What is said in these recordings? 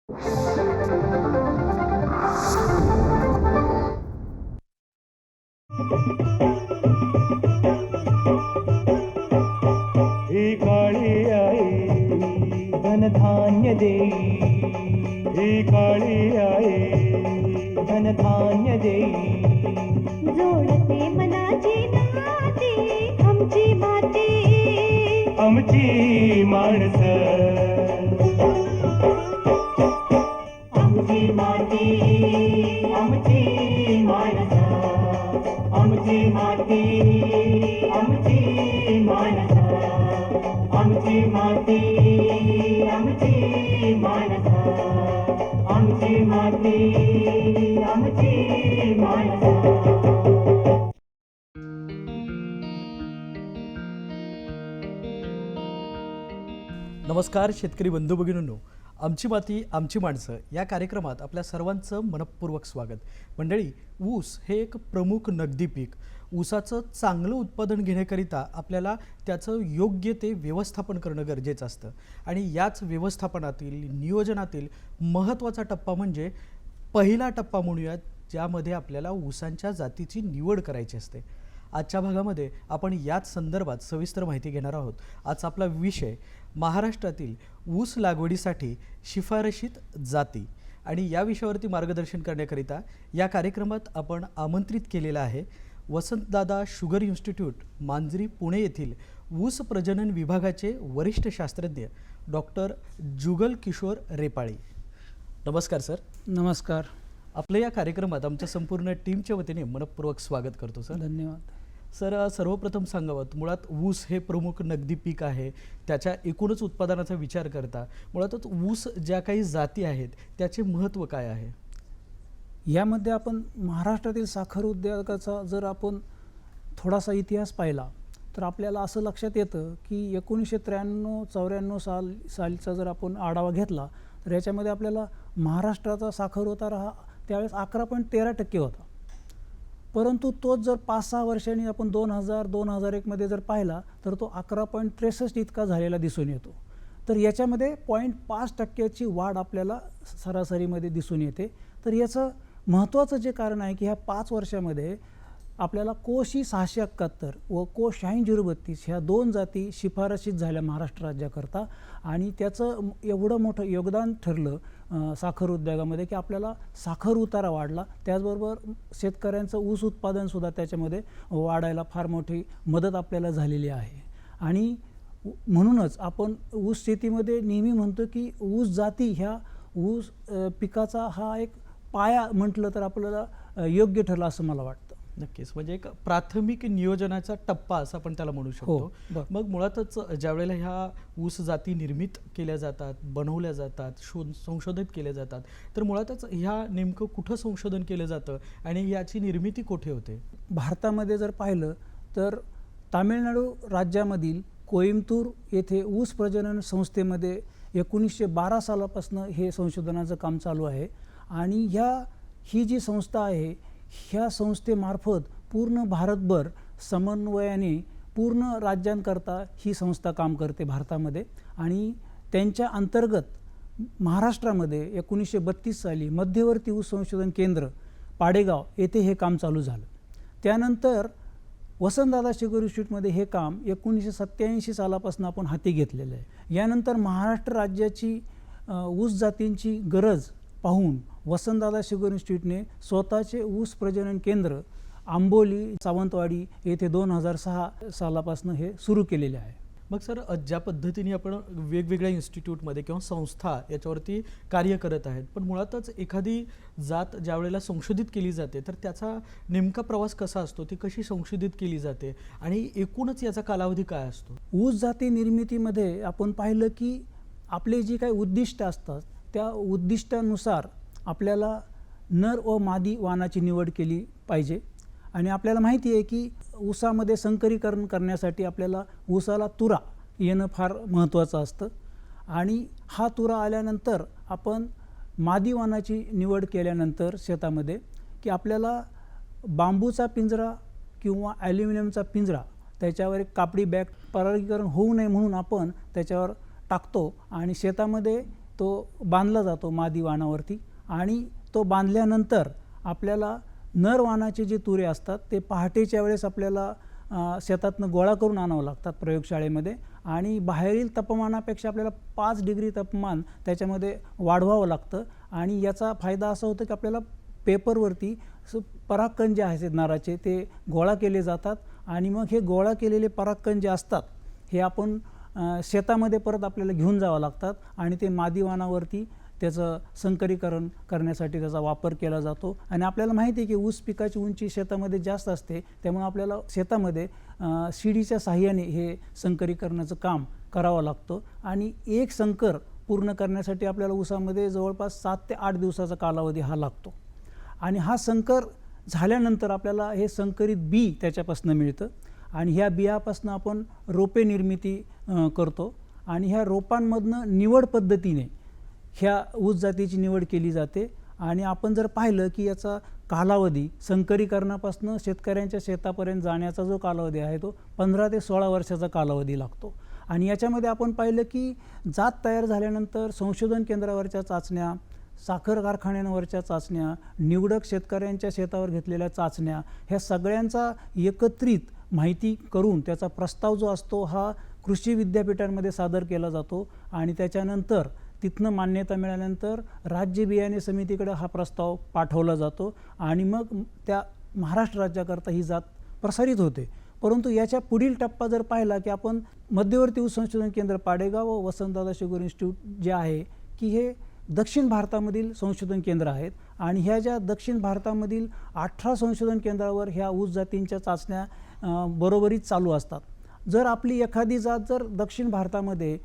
ही काळी आई धनधान्य देई, ही काळी आई धनधान्य देई. जोडते मनाची नाती आमची माती, आमची माणसं, आमची माती, आमची माणसं, आमची माती, आमची माणसं, आमची माती, आमची माणसं, आमची माती, आमची माणसं. नमस्कार शेतकरी बंधू भगिनींनो, आमची माती आमची माणसं या कार्यक्रमात आपल्या सर्वांचं मनपूर्वक स्वागत. मंडळी, ऊस हे एक प्रमुख नगदी पीक. ऊसाचं चांगलं उत्पादन घेण्याकरिता आपल्याला त्याचं योग्य ते व्यवस्थापन करणं गरजेचं असतं आणि याच व्यवस्थापनातील नियोजनातील महत्त्वाचा टप्पा म्हणजे पहिला टप्पा म्हणूयात, ज्यामध्ये आपल्याला ऊसांच्या जातीची निवड करायची असते. आजच्या भागामध्ये आपण याच संदर्भात सविस्तर माहिती घेणार आहोत. आज आपला विषय महाराष्ट्रातील ऊस लागवडीसाठी शिफारशीत जाती, आणि या विषयावरती मार्गदर्शन करण्याकरिता या कार्यक्रमात आपण आमंत्रित केलेला आहे वसंतदादा शुगर इन्स्टिट्यूट मांजरी पुणे येथील ऊस प्रजनन विभागाचे वरिष्ठ शास्त्रज्ञ डॉक्टर जुगल किशोर रेपाळे. नमस्कार सर. नमस्कार. आपल्या या कार्यक्रमात आमच्या संपूर्ण टीमच्या वतीने मनपूर्वक स्वागत करतो सर. धन्यवाद. सर, सर्वप्रथम सांगावं, मुळात ऊस हे प्रमुख नगदी पीक आहे. त्याच्या एकूणच उत्पादनाचा विचार करता मुळातच ऊस ज्या काही जाती आहेत त्याचे महत्त्व काय आहे? यामध्ये आपण महाराष्ट्रातील साखर उद्योगाचा जर आपण थोडासा इतिहास पाहिला तर आपल्याला असं लक्षात येतं की 1993-94 सालचा जर आपण आढावा घेतला तर याच्यामध्ये आपल्याला महाराष्ट्राचा साखर उतारा हा त्यावेळेस 11.13% होता. परंतु तोच जर 5-6 वर्षांनी आपण 2000-2001 जर पाहिला तर तो 11.63 इतका झालेला दिसून येतो. तर याच्यामध्ये 0.5% वाढ आपल्याला सरासरीमध्ये दिसून येते. तर याचं महत्त्वाचं जे कारण आहे की ह्या 5 वर्षामध्ये आपल्याला कोशी 671 व को 8632 ह्या 2 जाती शिफारशीत झाल्या महाराष्ट्र राज्याकरता, आणि त्याचं एवढं मोठं योगदान ठरलं साखर उद्योगामध्ये की आपल्याला साखर उतारा वाढला. त्याचबरोबर शेतकऱ्यांचं ऊस उत्पादनसुद्धा त्याच्यामध्ये वाढायला फार मोठी मदत आपल्याला झालेली आहे. आणि म्हणूनच आपण ऊस शेतीमध्ये नेहमी म्हणतो की ऊस जाती ह्या ऊस पिकाचा हा एक पाया म्हटलं तर आपल्याला योग्य ठरलं असं मला वाटतं. नक्कीच, म्हणजे एक प्राथमिक नियोजनाचा टप्पा असं आपण त्याला म्हणू शकतो. मग मुळातच ज्या वेळेला ह्या ऊस जाती निर्मित केल्या जातात, बनवल्या जातात, संशोधित केल्या जातात, तर मुळातच ह्या नेमकं कुठं संशोधन केलं जातं आणि याची निर्मिती कुठे होते? भारतामध्ये जर पाहिलं तर तामिळनाडू राज्यामधील कोइंबतूर येथे ऊस प्रजनन संस्थेमध्ये 1912 सालापासून हे संशोधनाचं काम चालू आहे. आणि ही जी संस्था आहे ह्या संस्थेमार्फत पूर्ण भारतभर समन्वयाने पूर्ण राज्यांकरता ही संस्था काम करते भारतामध्ये. आणि त्यांच्या अंतर्गत महाराष्ट्रामध्ये 1932 साली मध्यवर्ती ऊस संशोधन केंद्र पाडेगाव येथे हे काम चालू झालं. त्यानंतर वसंतदादा शुगर इन्स्टिट्यूटमध्ये हे काम 1987 सालापासून आपण हाती घेतलेलं आहे. यानंतर महाराष्ट्र राज्याची ऊस जातींची गरज पाहून वसंतदादा शुगर इन्स्टिट्यूटने स्वतःचे ऊस प्रजनन केंद्र आंबोली सावंतवाडी येथे 2006 सालापासून हे सुरू केलेले आहे. मग सर, ज्या पद्धतीने आपण वेगवेगळ्या इन्स्टिट्यूटमध्ये किंवा संस्था याच्यावरती कार्य करत आहेत, पण मुळातच एखादी जात ज्या वेळेला संशोधित केली जाते तर त्याचा नेमका प्रवास कसा असतो, ती कशी संशोधित केली जाते आणि एकूणच याचा कालावधी काय असतो? ऊस जाती निर्मितीमध्ये आपण पाहिलं की आपले जी काही उद्दिष्ट असतात त्या उद्दिष्टानुसार आपल्याला नर व मादी वाणाची निवड केली पाहिजे. आणि आपल्याला माहिती आहे की ऊसामध्ये संकरीकरण करण्यासाठी आपल्याला ऊसाला तुरा येणं फार महत्त्वाचं असतं. आणि हा तुरा आल्यानंतर आपण मादी वाणाची निवड केल्यानंतर शेतामध्ये की आपल्याला बांबूचा पिंजरा किंवा ॲल्युमिनियमचा पिंजरा त्याच्यावर एक कापडी बॅग परागीकरण होऊ नये म्हणून आपण त्याच्यावर टाकतो आणि शेतामध्ये तो बांधला जातो मादी वाणावरती, आणि तो बांधल्यानंतर आपल्याला नर वाणाचे जे तुरे असतात ते पहाटेच्या वेळेस आपल्याला शेतातनं गोळा करून आणावं लागतात प्रयोगशाळेमध्ये, आणि बाहेरील तापमानापेक्षा आपल्याला 5 डिग्री तापमान त्याच्यामध्ये वाढवावं लागतं. आणि याचा फायदा असा होतो की आपल्याला पेपरवरती परागकण जे आहेत नराचे ते गोळा केले जातात, आणि मग हे गोळा केलेले परागकण जे असतात हे आपण शेतामध्ये परत आपल्याला घेऊन जावं लागतात, आणि ते मादी वाणावरती त्याचं संकरीकरण करण्यासाठी त्याचा वापर केला जातो. आणि आपल्याला माहिती आहे की ऊस पिकाची उंची शेतामध्ये जास्त असते, त्यामुळे आपल्याला शेतामध्ये शिडीच्या साहाय्याने हे संकरीकरणाचं काम करावं लागतं. आणि एक संकर पूर्ण करण्यासाठी आपल्याला ऊसामध्ये जवळपास 7 ते 8 दिवसाचा कालावधी हा लागतो. आणि हा संकर झाल्यानंतर आपल्याला हे संकरित बी त्याच्यापासून मिळतं, आणि ह्या बियापासून आपण रोपे निर्मिती करतो, आणि ह्या रोपांमधनं निवड पद्धतीने ह्या ऊस जातीची निवड केली जाते. आणि आपण जर पाहिलं की याचा कालावधी संकरीकरणापासून शेतकऱ्यांच्या शेतापर्यंत जाण्याचा जो कालावधी आहे तो 15 ते 16 वर्षाचा कालावधी लागतो. आणि याच्यामध्ये आपण पाहिलं की जात तयार झाल्यानंतर संशोधन केंद्रावरच्या चाचण्या, साखर कारखान्यांवरच्या चाचण्या, निवडक शेतकऱ्यांच्या शेतावर घेतलेल्या चाचण्या, ह्या सगळ्यांचा एकत्रित माहिती करून त्याचा प्रस्ताव जो असतो हा कृषी विद्यापीठांमध्ये सादर केला जातो. आणि त्याच्यानंतर तिथनं मान्यता मिळाल्यानंतर राज्य बियाणे समितीकडे हा प्रस्ताव पाठवला जातो, आणि मग त्या महाराष्ट्र राज्याकरता ही जात प्रसारित होते. परंतु याच्या पुढील टप्पा जर पाहिला की आपण मध्यवर्ती ऊस संशोधन केंद्र पाडेगाव व वसंतदादा शुगर इन्स्टिट्यूट जे आहे की हे दक्षिण भारतामधील संशोधन केंद्र आहेत, आणि ह्या ज्या दक्षिण भारतामधील 18 संशोधन केंद्रावर ह्या ऊस जातींच्या चाचण्या बरोबरीत चालू असतात. जर आपली एखादी जात जर दक्षिण भारतामध्ये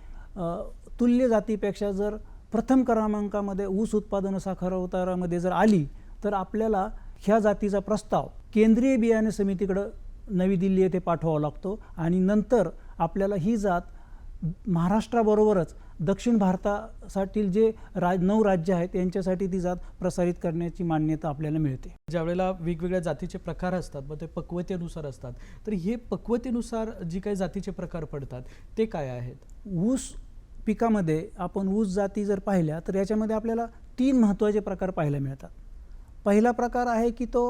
तुल्य जातीपेक्षा जर प्रथम क्रमांकामध्ये ऊस उत्पादन साखर उतारामध्ये जर आली, तर आपल्याला ह्या जातीचा प्रस्ताव केंद्रीय बियाणे समितीकडं नवी दिल्ली येथे पाठवावा लागतो, आणि नंतर आपल्याला ही जात महाराष्ट्राबरोबरच दक्षिण भारतासाठी जे 9 राज्य आहेत यांच्यासाठी ती जात प्रसारित करण्याची मान्यता आपल्याला मिळते. ज्यावेळेला वेगवेगळ्या जातीचे प्रकार असतात, मग ते पक्वतेनुसार असतात, तर हे पक्वतेनुसार जी काही जातीचे प्रकार पडतात ते काय आहेत? ऊस पिकामध्ये आपण ऊस जाती जर पाहिल्या तर याच्यामध्ये आपल्याला 3 महत्त्वाचे प्रकार पाहायला मिळतात. पहिला प्रकार आहे की तो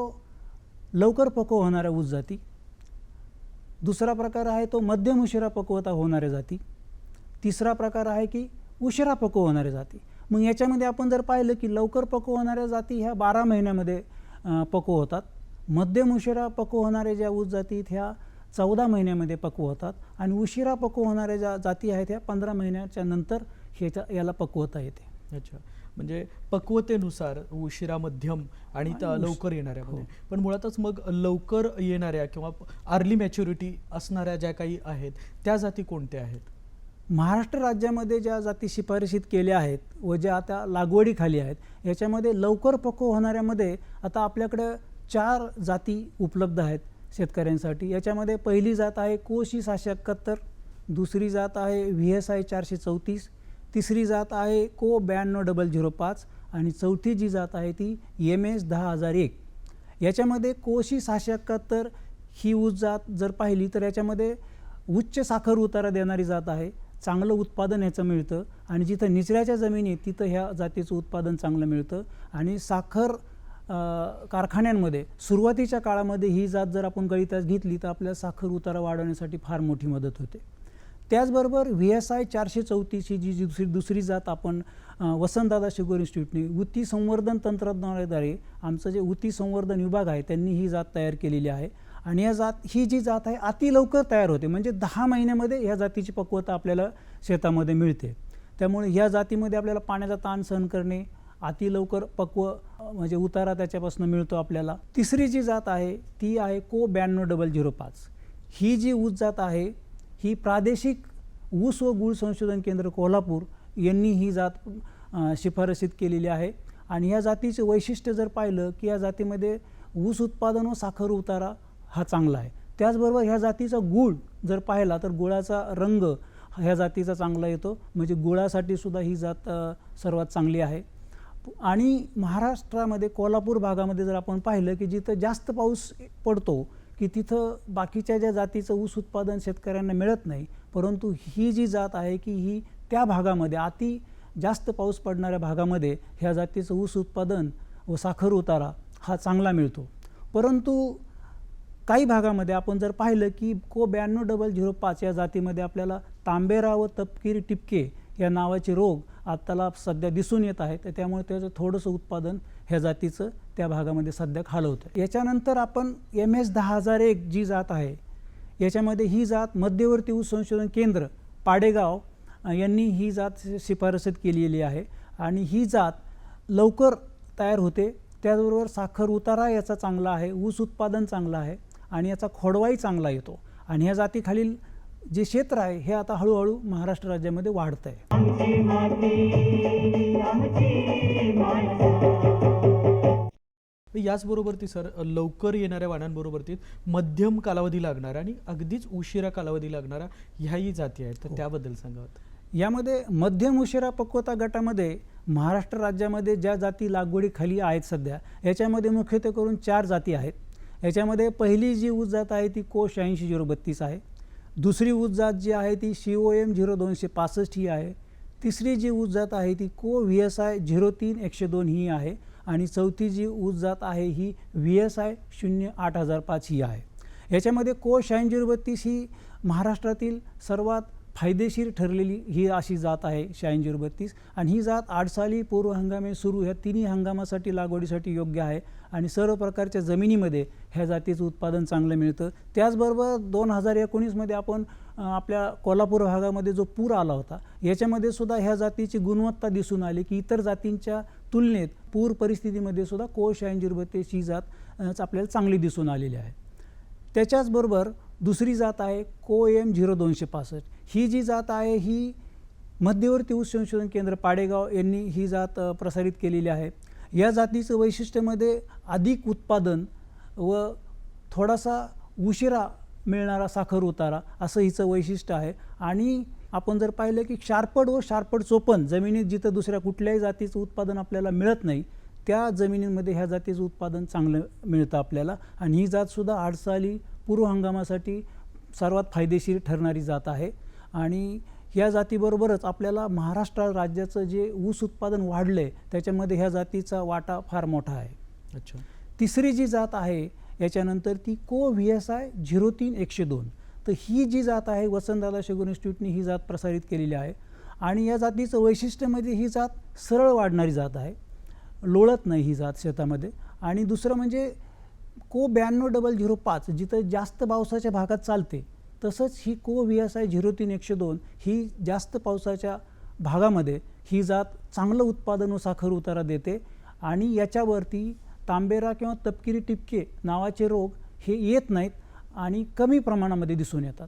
लवकर पक्व होणाऱ्या ऊस जाती. दुसरा प्रकार आहे तो मध्यम उशिरा पक्वता होणाऱ्या जाती. तिसरा प्रकार आहे की उशिरा पक्व होणाऱ्या जाती. मग याच्यामध्ये आपण जर पाहिलं की लवकर पक्व होणाऱ्या जाती ह्या 12 महिन्यामध्ये पक्व होतात. मध्यम उशिरा पक्व होणाऱ्या ज्या ऊस जाती ह्या 14 महिन्यामध्ये पक्व होतात, आणि उशिरा पक्व होणाऱ्या ज्या जाती आहेत ह्या 15 महिन्याच्या नंतर याला पक्वता येते. अच्छा, म्हणजे पक्वतेनुसार उशिरा, मध्यम आणि लवकर येणाऱ्यामध्ये. पण मुळातच मग लवकर येणाऱ्या किंवा अर्ली मॅच्युरिटी असणाऱ्या ज्या काही आहेत त्या जाती कोणत्या आहेत? महाराष्ट्र राज्यामध्ये ज्या जाती शिफारशीत केल्या आहेत व ज्या आता लागवडीखाली आहेत याच्यामध्ये लवकर पक्व होणाऱ्यामध्ये आता आपल्याकडे 4 जाती उपलब्ध आहेत शेतकऱ्यांसाठी. याच्यामध्ये पहिली जात आहे कोशी 671, दुसरी जात आहे VSI 434, तिसरी जात आहे को 92005, आणि चौथी जी जात आहे ती MS 10001. याच्यामध्ये कोशी 671 ही ऊस जात जर पाहिली तर याच्यामध्ये उच्च साखर उतारा देणारी जात आहे. चांगलं उत्पादन ह्याचं मिळतं, आणि जिथं निचऱ्याच्या जमिनीत तिथं ह्या जातीचं उत्पादन चांगलं मिळतं. आणि साखर कारखान्यांमध्ये सुरुवातीच्या काळामध्ये ही जात जर आपण गळीतात घेतली तर आपल्याला साखर उतारा वाढवण्यासाठी फार मोठी मदत होते. त्याचबरोबर VSI 434 ही जी दुसरी जात आपण वसंतदादा शुगर इन्स्टिट्यूटने ऊती संवर्धन तंत्रज्ञानाद्वारे आमचं जे ऊती संवर्धन विभाग आहे त्यांनी ही जात तयार केलेली आहे. आणि ही जी जात आहे अति लवकर तयार होते, म्हणजे 10 महिन्यामध्ये ह्या जातीची पक्वता आपल्याला शेतामध्ये मिळते. त्यामुळे ह्या जातीमध्ये आपल्याला पाण्याचा ताण सहन करणे, अति लवकर पक्व म्हणजे उतारा त्याच्यापासून मिळतो आपल्याला. तिसरी जी जात आहे ती आहे को 92005. ही जी ऊस जात आहे ही प्रादेशिक ऊस व गूळ संशोधन केंद्र कोल्हापूर यांनी ही जात शिफारशीत केलेली आहे. आणि ह्या जातीचे वैशिष्ट्य जर पाहिलं की या जातीमध्ये ऊस उत्पादन व साखर उतारा हा चांगला आहे. त्याचबरोबर ह्या जातीचा गूळ जर पाहिला तर गुळाचा रंग ह्या जातीचा चांगला येतो, म्हणजे गुळासाठी सुद्धा ही जात सर्वात चांगली आहे. आणि महाराष्ट्रामध्ये कोल्हापूर भागामध्ये जर आपण पाहिलं की जिथं जास्त पाऊस पडतो की तिथं बाकीच्या ज्या जातीचं ऊस उत्पादन शेतकऱ्यांना मिळत नाही, परंतु ही जी जात आहे की ही त्या भागामध्ये जास्त पाऊस पडणाऱ्या भागामध्ये ह्या जातीचं ऊस उत्पादन व साखर उतारा हा चांगला मिळतो. परंतु काही भागामध्ये आपण जर पाहिलं की को 9205 या जातीमध्ये आपल्याला तांबेरा व तपकिरी टिपके या नावाचे रोग आत्ताला सध्या दिसून येत आहेत. तर त्यामुळे त्याचं थोडंसं उत्पादन ह्या जातीचं त्या भागामध्ये सध्या खालवतं. याच्यानंतर आपण MS 10001 जी जात आहे याच्यामध्ये ही जात मध्यवर्ती ऊस संशोधन केंद्र पाडेगाव यांनी ही जात शिफारसीत केलेली आहे आणि ही जात लवकर तयार होते. त्याचबरोबर साखर उतारा याचा चांगला आहे, ऊस उत्पादन चांगलं आहे आणि याचा खोडवाही चांगला येतो आणि ह्या जातीखालील जे क्षेत्र आहे हे आता हळूहळू महाराष्ट्र राज्यामध्ये वाढतं आहे. आमची माती आमची माणसं. याचबरोबर ती सर लवकर येणाऱ्या वाणांबरोबर ती मध्यम कालावधी लागणारा आणि अगदीच उशिरा कालावधी लागणारा ह्याही जाती आहेत, तर त्याबद्दल सांगावं. यामध्ये मध्यम उशिरा पक्वता गटामध्ये महाराष्ट्र राज्यामध्ये ज्या जाती लागवडीखाली आहेत सध्या याच्यामध्ये मुख्यत्वे करून 4 जाती आहेत. याच्यामध्ये पहिली जी ऊस जात आहे ती को 86-032 आहे. दुसरी ऊस जात जी आहे ती COM 0265 ही आहे. तिसरी जी ऊस जात आहे ती को VSI 03-102 ही आहे आणि चौथी जी ऊस जात आहे ही VSI 08,005 ही आहे. याच्यामध्ये को 86-032 ही महाराष्ट्रातील सर्वात फायदेशीर ठरलेली ही अशी जात आहे 86-032 आणि ही जात आडसाली, पूर्व हंगामी, सुरू ह्या तिन्ही हंगामासाठी लागवडीसाठी योग्य आहे आणि सर्व प्रकारच्या जमिनीमध्ये ह्या जातीचं उत्पादन चांगलं मिळतं. त्याचबरोबर 2019मध्ये आपण आपल्या कोल्हापूर भागामध्ये जो पूर आला होता याच्यामध्ये सुद्धा ह्या जातीची गुणवत्ता दिसून आली की इतर जातींच्या तुलनेत पूर परिस्थितीमध्ये सुद्धा को 86-032 ही जात आपल्याला चांगली दिसून आलेली आहे. त्याच्याचबरोबर दुसरी जात आहे को M 0265. ही जी जात आहे ही मध्यवर्ती ऊस संशोधन केंद्र पाडेगाव यांनी ही जात प्रसारित केलेली आहे. या जातीचं वैशिष्ट्यामध्ये अधिक उत्पादन व थोडासा उशिरा मिळणारा साखर उतारा असं हिचं वैशिष्ट्य आहे आणि आपण जर पाहिलं की क्षारपड व क्षारपड चोपन जमिनीत जिथं दुसऱ्या कुठल्याही जातीचं उत्पादन आपल्याला मिळत नाही त्या जमिनींमध्ये ह्या जातीचं उत्पादन चांगलं मिळतं आपल्याला आणि ही जातसुद्धा आडसाली, पूर्व हंगामासाठी सर्वात फायदेशीर ठरणारी जात आहे आणि ह्या जातीबरोबरच आपल्याला महाराष्ट्र राज्याचं जे ऊस उत्पादन वाढलं आहे त्याच्यामध्ये ह्या जातीचा वाटा फार मोठा आहे. अच्छा. तिसरी जी जात आहे याच्यानंतर ती को VSI 03-102. तर ही जी जात आहे वसंतदादा शुगर इन्स्टिट्यूटने ही जात प्रसारित केलेली आहे आणि या जातीचं वैशिष्ट्य म्हणजे ही जात सरळ वाढणारी जात आहे, लोळत नाही ही जात शेतामध्ये. आणि दुसरं म्हणजे को 9205 जिथं जास्त पावसाच्या भागात चालते तसंच ही को VSI 03-102 ही जास्त पावसाच्या भागामध्ये ही जात चांगलं उत्पादन व साखर उतारा देते आणि याच्यावरती तांबेरा किंवा तपकिरी टिपके नावाचे रोग हे येत नाहीत आणि कमी प्रमाणामध्ये दिसून येतात.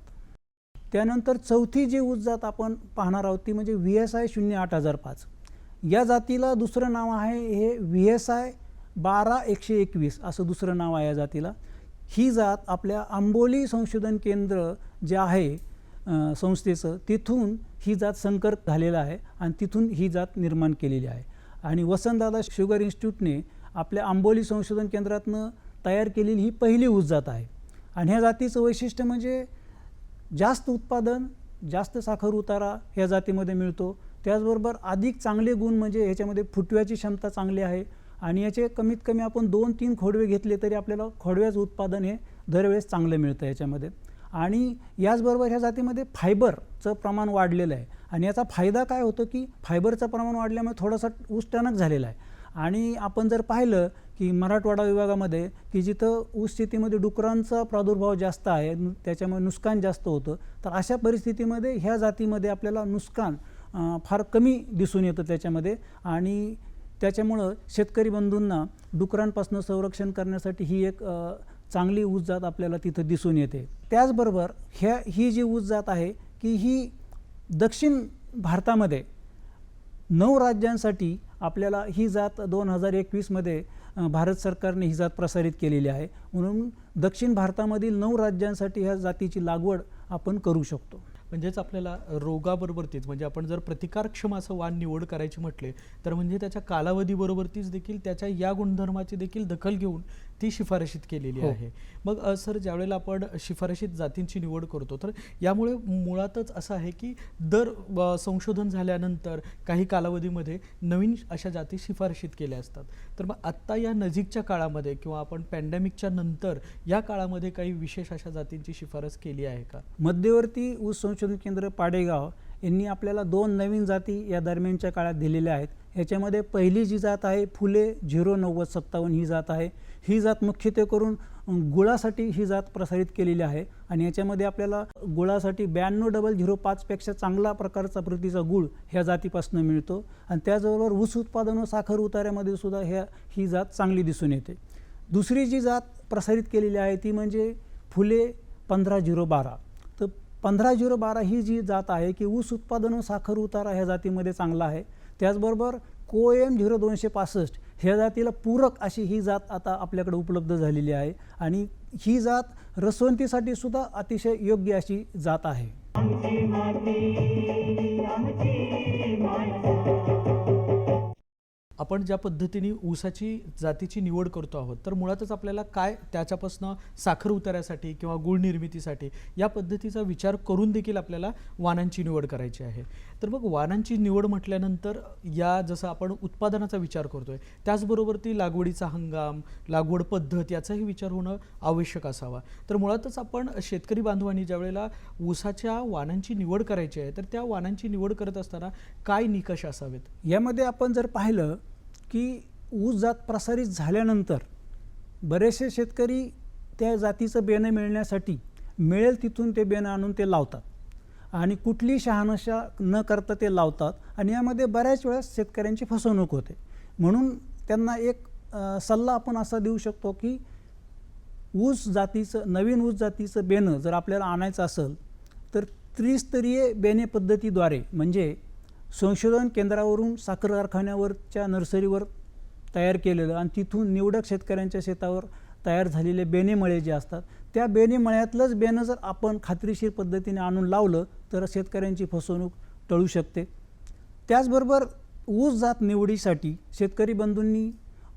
त्यानंतर चौथी जी ऊस जात आपण पाहणार आहोत ती म्हणजे VSI 08,005. या जातीला दुसरं नाव आहे हे VSI 12-121 असं दुसरं नाव आहे या जातीला. ही जात आपल्या आंबोली संशोधन केंद्र जे आहे संस्थेचं तिथून ही जात संकर झालेला आहे आणि तिथून ही जात निर्माण केलेली आहे आणि वसंतदादा शुगर इन्स्टिट्यूटने आपल्या आंबोली संशोधन केंद्रातनं तयार केलेली ही पहिली ऊस जात आहे आणि ह्या जातीचं वैशिष्ट्य म्हणजे जास्त उत्पादन, जास्त साखर उतारा ह्या जातीमध्ये मिळतो. त्याचबरोबर अधिक चांगले गुण म्हणजे ह्याच्यामध्ये फुटव्याची क्षमता चांगली आहे आणि याचे कमीत कमी आपण 2-3 खोडवे घेतले तरी आपल्याला खोडव्याचं उत्पादन हे दरवेळेस चांगलं मिळतं याच्यामध्ये. आणि याचबरोबर ह्या जातीमध्ये फायबरचं प्रमाण वाढलेलं आहे आणि याचा फायदा काय होतो की फायबरचं प्रमाण वाढल्यामुळे थोडासा ऊस टणक झालेला आहे आणि आपण जर पाहिलं की मराठवाडा विभागामध्ये की जिथं ऊस शेतीमध्ये डुकरांचा प्रादुर्भाव जास्त आहे त्याच्यामुळे नुकसान जास्त होतं तर अशा परिस्थितीमध्ये ह्या जातीमध्ये आपल्याला नुकसान फार कमी दिसून येतं त्याच्यामध्ये आणि त्याच्यामुळं शेतकरी बंधूंना डुकरांपासून संरक्षण करण्यासाठी ही एक चांगली ऊस जात आपल्याला तिथं दिसून येते. त्याचबरोबर ही जी ऊस जात आहे की ही दक्षिण भारतामध्ये 9 राज्यांसाठी आपल्याला ही जात 2021मध्ये भारत सरकारने ही जात प्रसारित केलेली आहे. म्हणून दक्षिण भारतामधील 9 राज्यांसाठी ह्या जातीची लागवड आपण करू शकतो. म्हणजेच आपल्याला रोगाबरोबरतीच म्हणजे आपण जर प्रतिकारक्षम असं वाण निवड करायची म्हटले तर म्हणजे त्याच्या कालावधीबरोबरतीच देखील त्याच्या या गुणधर्माची देखील दखल घेऊन ती शिफारशीत केलेली हो. आहे. मग सर, ज्यावेळेला आपण शिफारशीत जातींची निवड करतो तर यामुळे मुळातच असं आहे की दर संशोधन झाल्यानंतर काही कालावधीमध्ये नवीन अशा जाती शिफारशीत केल्या असतात. तर मग आत्ता या नजीकच्या काळामध्ये किंवा आपण पॅन्डेमिकच्या नंतर या काळामध्ये काही विशेष अशा जातींची शिफारस केली आहे का? मध्यवर्ती ऊस संशोधन केंद्र पाडेगाव यांनी आपल्याला 2 नवीन जाती या दरम्यानच्या काळात दिलेल्या आहेत. ह्याच्यामध्ये पहिली जी जात आहे फुले 0957 ही जात आहे. ही जात मुख्यत्वे करून गुळासाठी ही जात प्रसारित केलेली आहे आणि याच्यामध्ये आपल्याला गुळासाठी 92,005 पेक्षा चांगला प्रकारचा प्रतीचा गुळ ह्या जातीपासून मिळतो आणि त्याचबरोबर ऊस उत्पादन व साखर उतार्यामध्ये सुद्धा ही जात चांगली दिसून येते. दुसरी जी जात प्रसारित केलेली आहे ती म्हणजे फुले 15-012. तर 15-012 ही जी जात आहे की ऊस उत्पादन व साखर उतारा ह्या जातीमध्ये चांगला आहे. त्याचबरोबर कोएम 0265 ह्या जातीला पूरक अशी ही जात आता आपल्याकडे उपलब्ध झालेली आहे आणि ही जात रसवंतीसाठी सुद्धा अतिशय योग्य अशी जात आहे. आमची माती आमची माणसं. आपण ज्या पद्धतीने ऊसाची जातीची निवड करतो आहोत तर मुळातच आपल्याला काय त्याच्यापासून साखर उतार्यासाठी किंवा गुळ निर्मितीसाठी या पद्धतीचा विचार करून देखील आपल्याला वाणांची निवड करायची आहे. तर मग वाणांची निवड म्हटल्यानंतर या जसं आपण उत्पादनाचा विचार करतोय त्याचबरोबर ती लागवडीचा हंगाम, लागवड पद्धत याचाही विचार होणं आवश्यक असावा. तर मुळातच आपण शेतकरी बांधवांनी ज्यावेळेला ऊसाच्या वाणांची निवड करायची आहे तर त्या वाणांची निवड करत असताना काय निकष असावेत? यामध्ये आपण जर पाहिलं की ऊस जात प्रसारित झाल्यानंतर बरेचसे शेतकरी त्या जातीचं बेणं मिळण्यासाठी मिळेल तिथून ते बेणं आणून ते लावतात आणि कुठली शहानिशा न करता ते लावतात आणि यामध्ये बऱ्याच वेळेस शेतकऱ्यांची फसवणूक होते. म्हणून त्यांना एक सल्ला आपण असा देऊ शकतो की नवीन ऊस जातीचं बेणं जर आपल्याला आणायचं असेल तर त्रिस्तरीय बेणे पद्धतीद्वारे म्हणजे संशोधन केंद्रावरून साखर कारखान्यावरच्या नर्सरीवर तयार केलेलं आणि तिथून निवडक शेतकऱ्यांच्या शेतावर तयार झालेले बेणेमळे जे असतात त्या बेणेमळ्यातलंच बेणं जर आपण खात्रीशीर पद्धतीने आणून लावलं तर शेतकऱ्यांची फसवणूक टळू शकते. त्याचबरोबर ऊस जात निवडीसाठी शेतकरी बंधूंनी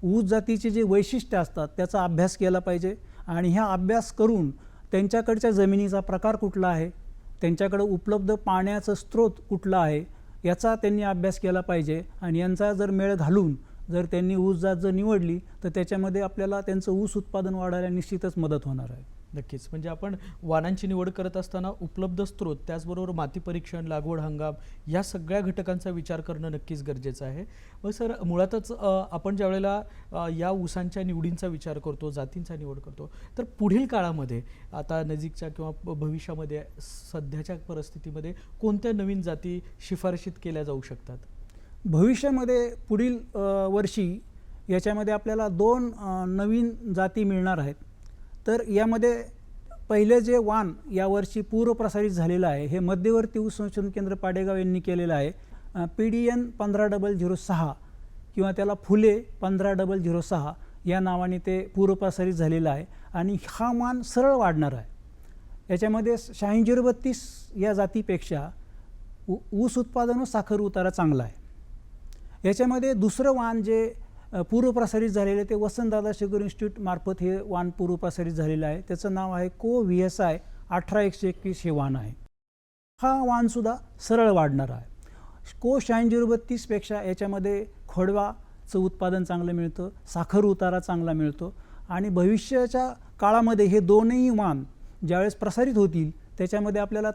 ऊस जातीचे जे वैशिष्ट्य असतात त्याचा अभ्यास केला पाहिजे आणि ह्या अभ्यास करून त्यांच्याकडच्या जमिनीचा प्रकार कुठला आहे, त्यांच्याकडे उपलब्ध पाण्याचं स्रोत कुठला आहे याचा त्यांनी अभ्यास केला पाहिजे आणि यांचा जर मेळ घालून जर त्यांनी ऊस जात जर निवडली तर त्याच्यामध्ये आपल्याला त्यांचं ऊस उत्पादन वाढायला निश्चितच मदत होणार आहे. नक्कीच. म्हणजे आपण वाणांची निवड करत असताना उपलब्ध स्रोत त्याचबरोबर माती परीक्षण, लागवड हंगाम या सगळ्या घटकांचा विचार करणं नक्कीच गरजेचं आहे. मग सर, मुळातच आपण ज्यावेळेला या ऊसांच्या निवडींचा विचार करतो, जातींचा निवड करतो तर पुढील काळामध्ये आता नजीकच्या किंवा भविष्यामध्ये सध्याच्या परिस्थितीमध्ये कोणत्या नवीन जाती शिफारशीत केल्या जाऊ शकतात? भविष्यामध्ये पुढील वर्षी याच्यामध्ये आपल्याला 2 नवीन जाती मिळणार आहेत. तर यामध्ये पहिले जे वाण यावर्षी पूर्व प्रसारित झालेलं आहे हे मध्यवर्ती ऊस संशोधन केंद्र पाडेगाव यांनी केलेलं आहे. PDN 15-006 किंवा त्याला फुले 15-006 या नावाने ते पूर्व प्रसारित झालेलं आहे आणि हा वाण सरळ वाढणार आहे. याच्यामध्ये 86-032 या जातीपेक्षा ऊस उत्पादन व साखर उतारा चांगला आहे. याच्यामध्ये दुसरं वाण जे पूर्व प्रसारित झालेले ते वसंतदादा शुगर इन्स्टिट्यूट मार्फत हे वाण पूर्व प्रसारित झालेलं आहे. त्याचं नाव आहे VSI 18121 हे वाण आहे. हा वाणसुद्धा सरळ वाढणार आहे. 86-032 पेक्षा याच्यामध्ये खोडवाचं उत्पादन चांगलं मिळतं, साखर उतारा चांगला मिळतो आणि भविष्याच्या काळामध्ये हे दोनही वाण ज्यावेळेस प्रसारित होतील त्याच्यामध्ये आपल्याला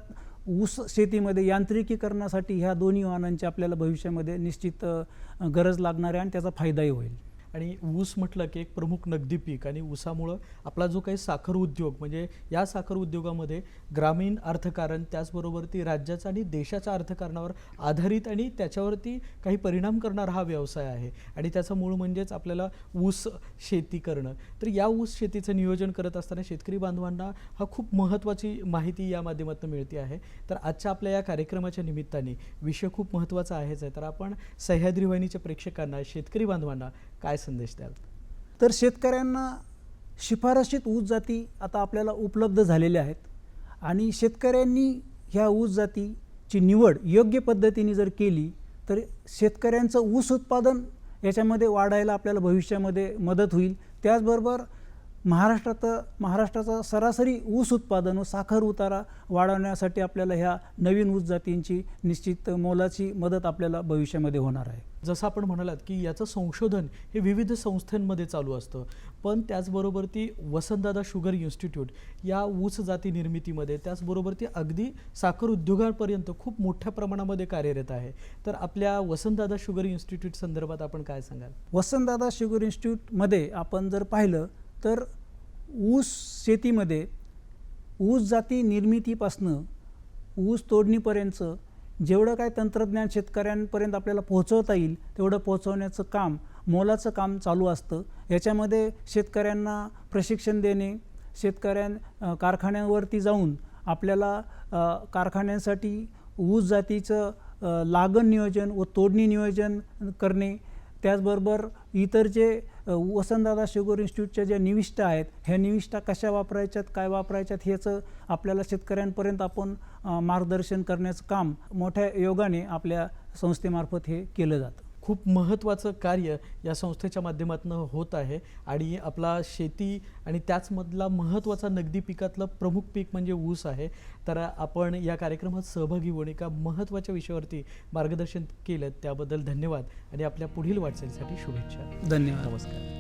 ऊस शेतीमध्ये यांत्रिकीकरणासाठी ह्या दोन्ही वाहनांची आपल्याला भविष्यामध्ये निश्चित गरज लागणार आहे आणि त्याचा फायदाही होईल. आणि ऊस म्हटलं की एक प्रमुख नगदी पीक आणि ऊसामुळं आपला जो काही साखर उद्योग म्हणजे या साखर उद्योगामध्ये ग्रामीण अर्थकारण त्याचबरोबर ती राज्याचा आणि देशाच्या अर्थकारणावर आधारित आणि त्याच्यावरती काही परिणाम करणारा हा व्यवसाय आहे आणि त्याचं मूळ म्हणजेच आपल्याला ऊस शेती करणं. तर या ऊस शेतीचं नियोजन करत असताना शेतकरी बांधवांना हा खूप महत्त्वाची माहिती या माध्यमातून मिळते आहे. तर आजच्या आपल्या या कार्यक्रमाच्या निमित्ताने विषय खूप महत्त्वाचा आहेच आहे. तर आपण सह्याद्री वाहिनीच्या प्रेक्षकांना, शेतकरी बांधवांना काय संदेश द्याल? तर शेतकऱ्यांना शिफारशीत ऊस जाती आता आपल्याला उपलब्ध झालेल्या आहेत आणि शेतकऱ्यांनी ह्या ऊस जातीची निवड योग्य पद्धतीने जर केली तर शेतकऱ्यांचं ऊस उत्पादन याच्यामध्ये वाढायला आपल्याला भविष्यामध्ये मदत होईल. त्याचबरोबर महाराष्ट्राचा सरासरी ऊस उत्पादन व साखर उतारा वाढवण्यासाठी आपल्याला ह्या नवीन ऊस जातींची निश्चित मोलाची मदत आपल्याला भविष्यामध्ये होणार आहे. जसं आपण म्हणालात की याचं संशोधन हे विविध संस्थांमध्ये चालू असतं, पण त्याचबरोबर ती वसंतदादा शुगर इन्स्टिट्यूट या ऊस जाती निर्मितीमध्ये, त्याचबरोबर ती अगदी साखर उद्योगापर्यंत खूप मोठ्या प्रमाणामध्ये कार्यरत आहे. तर आपल्या वसंतदादा शुगर इन्स्टिट्यूट संदर्भात आपण काय सांगाल? वसंतदादा शुगर इन्स्टिट्यूटमध्ये आपण जर पाहिलं तर ऊस शेतीमध्ये ऊस जाती निर्मितीपासनं ऊस तोडणीपर्यंत जेवढं काय तंत्रज्ञान शेतकऱ्यांपर्यंत आपल्याला पोहोचवता येईल तेवढं पोहोचवण्याचं काम, मोलाचं काम चालू असतं. याच्यामध्ये शेतकऱ्यांना प्रशिक्षण देणे, कारखान्यांवरती जाऊन आपल्याला कारखान्यांसाठी ऊस जातीचं लागण नियोजन व तोडणी नियोजन करणे, त्याचबरोबर इतर जे वसंतदादा शुगर इन्स्टिट्यूटच्या ज्या निविष्ठा आहेत, ह्या निविष्ठा कशा वापरायच्यात, काय वापरायच्यात, ह्याचं आपल्याला शेतकऱ्यांपर्यंत आपण मार्गदर्शन करण्याचं काम मोठ्या योगाने आपल्या संस्थेमार्फत हे केलं जातं. खूप महत्त्वाचं कार्य या संस्थेच्या माध्यमातून होत आहे आणि आपला शेती आणि त्याचमधला महत्त्वाचा नगदी पिकातलं प्रमुख पीक म्हणजे ऊस आहे. तर आपण या कार्यक्रमात सहभागी होऊन एका महत्त्वाच्या विषयावरती मार्गदर्शन केलं त्याबद्दल धन्यवाद आणि आपल्या पुढील वाटचालीसाठी शुभेच्छा. धन्यवाद. नमस्कार.